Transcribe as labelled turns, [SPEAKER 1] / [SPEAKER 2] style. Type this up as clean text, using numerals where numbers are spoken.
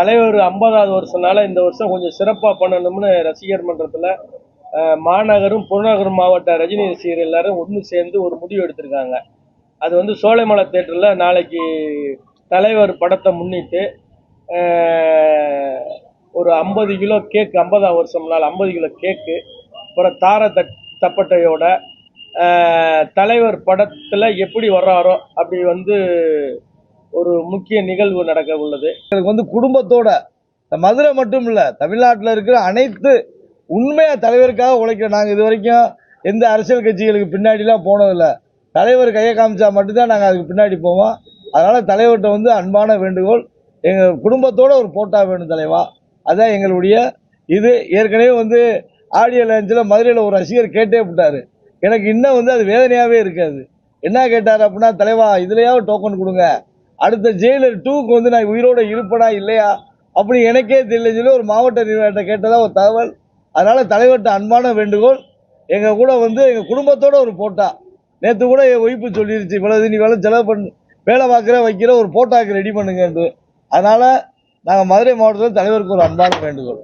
[SPEAKER 1] தலைவர் 50வது வருஷம்னால இந்த வருஷம் கொஞ்சம் சிறப்பாக பண்ணணும்னு ரசிகர் மன்றத்தில் மாநகரும் புறநகரும் மாவட்ட ரஜினி ரசிகர் எல்லாரும் ஒன்று சேர்ந்து ஒரு முடிவு எடுத்திருக்காங்க. அது வந்து சோலைமலை தேட்டரில் நாளைக்கு தலைவர் படத்தை முன்னிட்டு ஒரு 50 கிலோ கேக்கு, 50வது வருஷம்னால 50 கிலோ கேக்கு, அப்புறம் தப்பட்டையோட தலைவர் படத்தில் எப்படி வர்றாரோ அப்படி வந்து ஒரு முக்கிய நிகழ்வு நடக்க உள்ளது.
[SPEAKER 2] எனக்கு வந்து குடும்பத்தோட மதுரை மட்டும் இல்ல, தமிழ்நாட்டில் இருக்கிற அனைத்து உண்மையா தலைவருக்காக உழைக்கிற நாங்கள் இது வரைக்கும் எந்த அரசியல் கட்சிகளுக்கு பின்னாடிலாம் போனதில்லை. தலைவர் கையை காமிச்சா மட்டும்தான் நாங்கள் அதுக்கு பின்னாடி போவோம். அதனால தலைவர்கிட்ட வந்து அன்பான வேண்டுகோள், எங்கள் குடும்பத்தோட ஒரு போட்டா வேணும் தலைவா. அதான் எங்களுடைய இது. ஏற்கனவே வந்து ஆடியோ லான்ச்சில் மதுரையில் ஒரு ரசிகர் கேட்டே விட்டாரு. எனக்கு இன்னும் வந்து அது வேதனையாகவே இருக்காது. என்ன கேட்டார் அப்படின்னா, தலைவா இதுலையாவது டோக்கன் கொடுங்க, அடுத்த ஜெயிலர் 2க்கு வந்து நான் உயிரோட இருப்படா இல்லையா அப்படி எனக்கே தெரியலன்னு சொல்லி ஒரு மாவட்ட நிர்வாகத்தை கேட்டதா ஒரு தகவல். அதனால தலைவர்கிட்ட அன்பான வேண்டுகோள், எங்க கூட வந்து எங்க குடும்பத்தோட ஒரு போட்டா. நேற்று கூட என் ஒய்ஃபு சொல்லிருச்சு, இவ்வளவு நீ வேலை செலவு பண்ணு, வேலை பார்க்குற வைக்கிற ஒரு போட்டாக்கு ரெடி பண்ணுங்க. அதனால நாங்கள் மதுரை மாவட்டத்தில் தலைவருக்கு ஒரு அன்பான வேண்டுகோள்.